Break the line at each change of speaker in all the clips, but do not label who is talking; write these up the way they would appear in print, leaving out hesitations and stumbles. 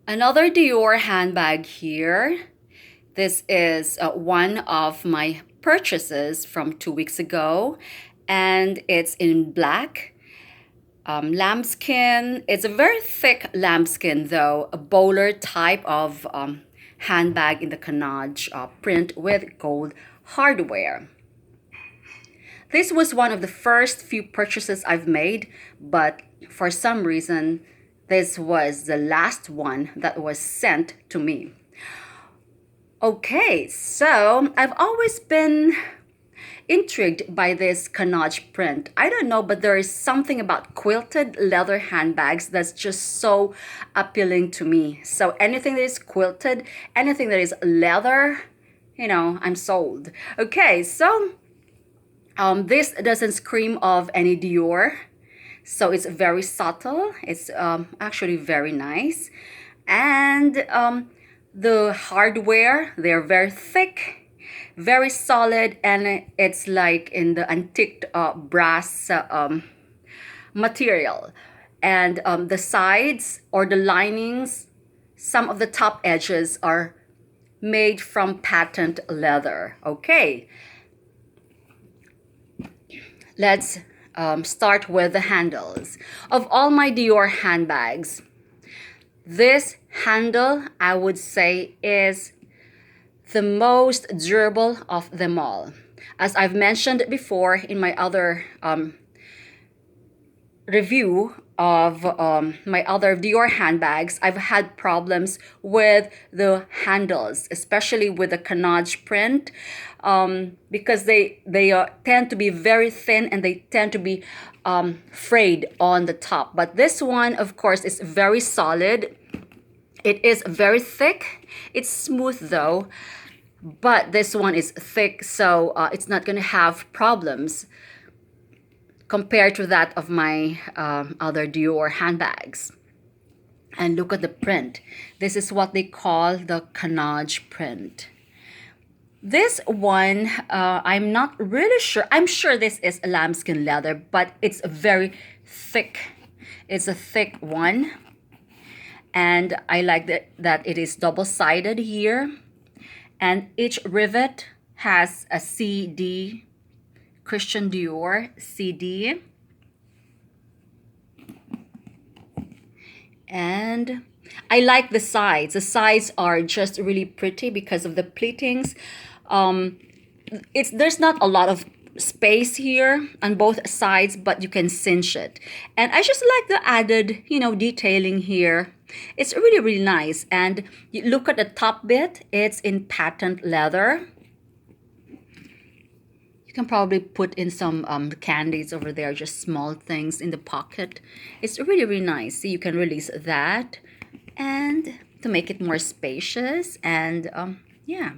Another Dior handbag here. This is one of my purchases from 2 weeks ago, and it's in black. Lambskin. It's a very thick lambskin, though, a bowler type of handbag in the Cannage print with gold hardware. This was one of the first few purchases I've made, but for some reason, this was the last one that was sent to me. Okay, so I've always been intrigued by this Cannage print. I don't know, but there is something about quilted leather handbags that's just so appealing to me. So anything that is quilted, anything that is leather, I'm sold. Okay, so this doesn't scream of any Dior. So it's very subtle. It's actually very nice. And the hardware, they're very thick, very solid, and it's like in the antique brass material. And the sides or the linings, some of the top edges are made from patent leather. Okay, let's start with the handles. Of all my Dior handbags, this handle, I would say, is the most durable of them all. As I've mentioned before in my other review of my other Dior handbags, I've had problems with the handles, especially with the Cannage print, because they tend to be very thin and they tend to be frayed on the top. But this one, of course, is very solid. It is very thick. It's smooth though, but this one is thick, so it's not going to have problems compared to that of my other Dior handbags. And look at the print. This is what they call the Cannage print. This one, I'm not really sure. I'm sure this is lambskin leather, but it's very thick. It's a thick one. And I like that it is double-sided here. And each rivet has a CD, Christian Dior CD. And I like the sides. The sides are just really pretty because of the pleatings. There's not a lot of space here on both sides, but you can cinch it. And I just like the added, detailing here. It's really, really nice. And you look at the top bit, it's in patent leather. You can probably put in some candies over there, just small things in the pocket. It's really, really nice. See, you can release that and to make it more spacious. And yeah,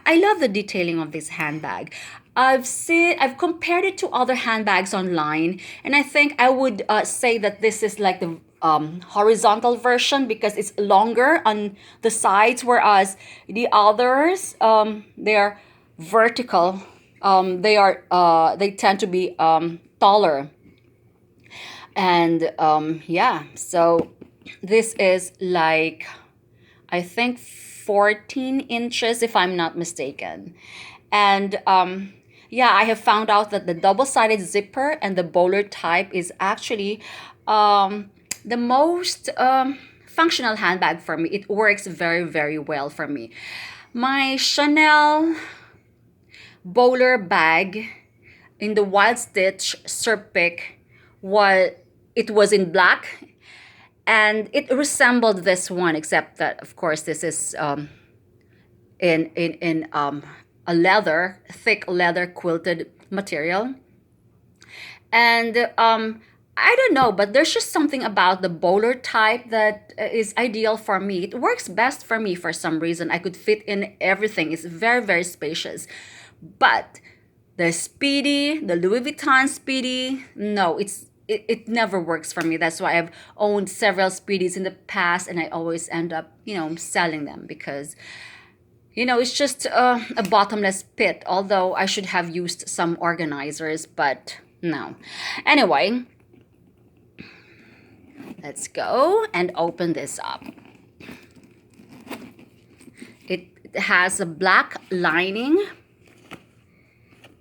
I love the detailing of this handbag. I've compared it to other handbags online, and I think I would say that this is like the horizontal version because it's longer on the sides, whereas the others, they're vertical. They tend to be taller, and yeah. So this is like, I think 14 inches if I'm not mistaken, and yeah, I have found out that the double-sided zipper and the bowler type is actually the most functional handbag for me. It works very, very well for me. My Chanel bowler bag in the Wild Stitch Serpic was in black, and it resembled this one, except that of course this is in a thick leather quilted material. And I don't know, but there's just something about the bowler type that is ideal for me. It works best for me for some reason. I could fit in everything. It's very, very spacious. But the Louis Vuitton Speedy, no, it never works for me. That's why I've owned several Speedies in the past, and I always end up, selling them because it's just a bottomless pit, although I should have used some organizers, but no. Anyway, let's go and open this up. has a black lining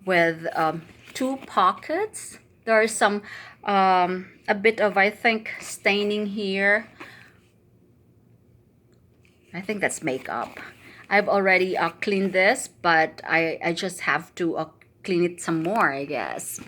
with two pockets. There is some a bit of, I think, staining here. I think that's makeup. I've already cleaned this, but I just have to clean it some more, I guess.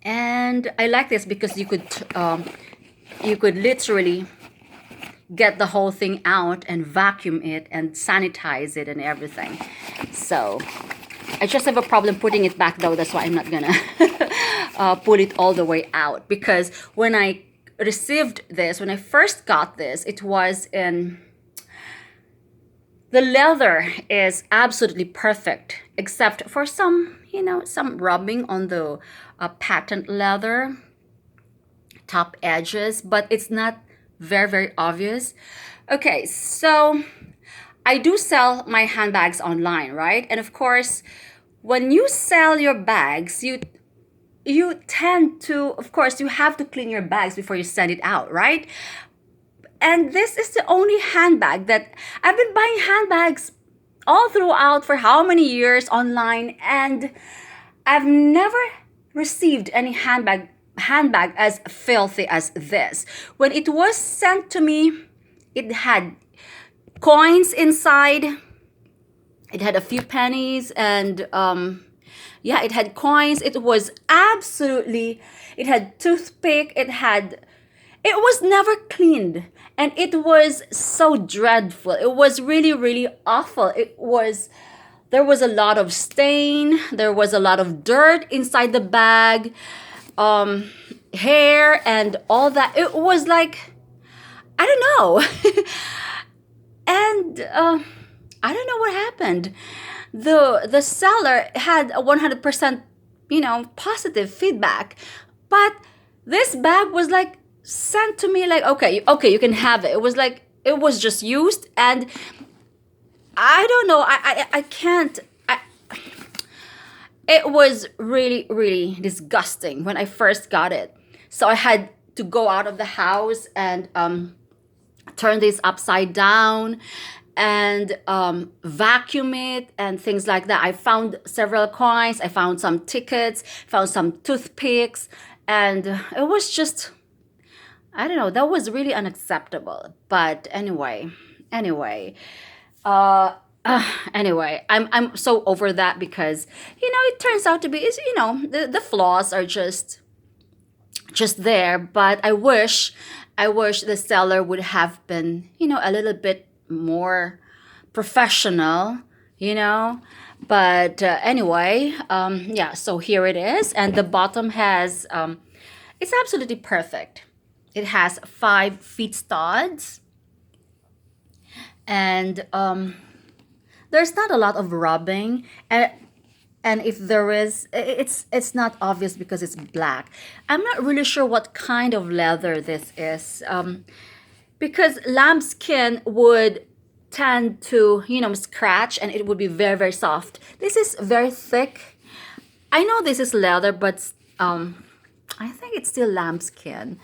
And I like this because you could literally get the whole thing out and vacuum it and sanitize it and everything. So I just have a problem putting it back though. That's why I'm not gonna pull it all the way out, because when I received this, when I first got this, it was in, the leather is absolutely perfect except for some, some rubbing on the patent leather top edges, but it's not very obvious. Okay, so I do sell my handbags online, right? And of course, when you sell your bags, you tend to, of course, you have to clean your bags before you send it out, right? And this is the only handbag that I've been buying handbags all throughout for how many years online, and I've never received any handbag as filthy as this. When it was sent to me, it had coins inside. It had a few pennies, and yeah, it had coins. It was absolutely, it had toothpick. It was never cleaned, and it was so dreadful. It was really awful. There was a lot of stain. There was a lot of dirt inside the bag, hair and all that. It was like, I don't know. And I don't know what happened. The seller had a 100%, positive feedback, but this bag was like sent to me like, okay, you can have it. It was like, it was just used, and I don't know. I can't. It was really disgusting when I first got it. So I had to go out of the house and turn this upside down and vacuum it and things like that. I found several coins. I found some tickets, found some toothpicks, and it was just, I don't know, that was really unacceptable. But anyway, uh, anyway, I'm so over that, because it turns out to be, is the flaws are just there. But I wish the seller would have been a little bit more professional, but anyway, yeah, so here it is, and the bottom has it's absolutely perfect. It has 5 feet studs, and there's not a lot of rubbing, and if there is, it's not obvious because it's black. I'm not really sure what kind of leather this is, because lambskin would tend to scratch, and it would be very soft. This is very thick. I know this is leather, but I think it's still lambskin,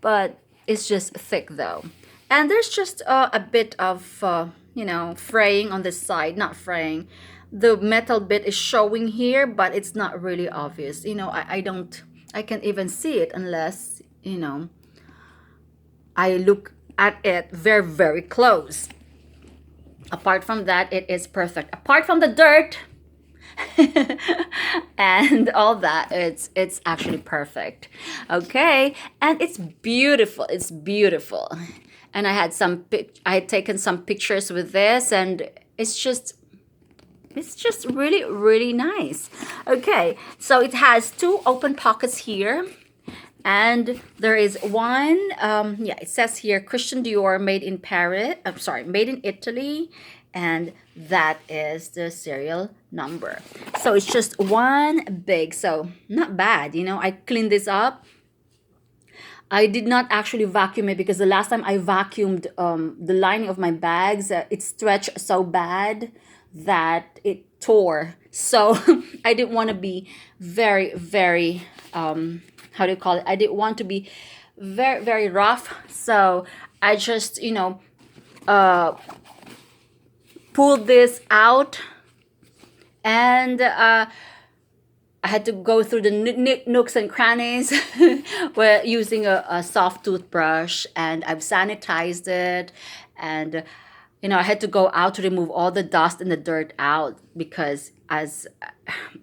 but it's just thick though. And there's just a bit of fraying on this side. Not fraying, the metal bit is showing here, but it's not really obvious. I can't even see it unless I look at it very close. Apart from that, it is perfect. Apart from the dirt and all that, it's actually perfect. Okay, and it's beautiful. It's beautiful. And I had taken some pictures with this, and it's just really nice. Okay, so it has 2 open pockets here, and there is one, yeah, it says here Christian Dior, made in Paris, I'm sorry, made in Italy, and that is the serial number. So it's just one big, so not bad. I cleaned this up. I did not actually vacuum it, because the last time I vacuumed the lining of my bags, it stretched so bad that it tore. So I didn't want to be very how do you call it? I didn't want to be very rough. So I just pulled this out, and I had to go through the nooks and crannies where using a soft toothbrush, and I've sanitized it, and I had to go out to remove all the dust and the dirt out because as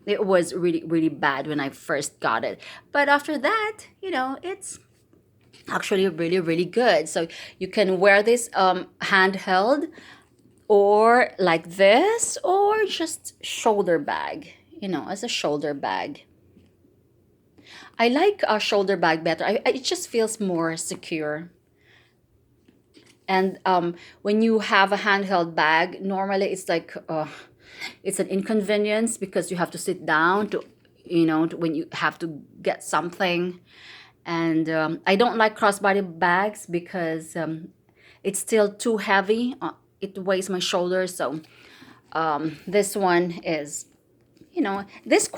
it was really really bad when I first got it. But after that, it's actually really really good. So you can wear this handheld, or like this, or just shoulder bag, as a shoulder bag. I like a shoulder bag better. It just feels more secure. And when you have a handheld bag, normally it's like it's an inconvenience because you have to sit down to, when you have to get something. And I don't like crossbody bags because it's still too heavy. It weighs my shoulders. So this one is, this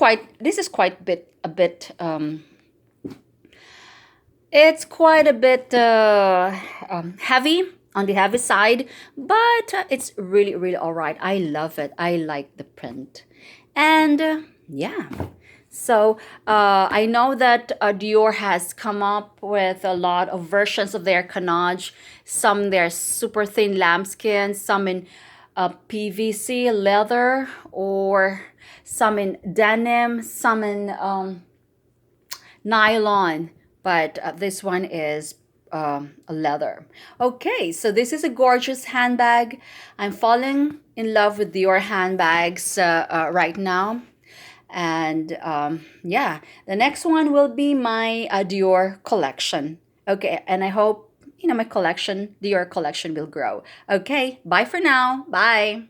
is quite a bit it's quite a bit heavy, on the heavy side, but it's really really all right. I love it. I like the print. And yeah. So I know that Dior has come up with a lot of versions of their Cannage. Some they're super thin lambskin, some in PVC leather, or some in denim, some in nylon. But this one is a leather. Okay, so this is a gorgeous handbag. I'm falling in love with Dior handbags right now. And yeah, the next one will be my Dior collection. Okay, and I hope my Dior collection will grow. Okay, bye for now. Bye.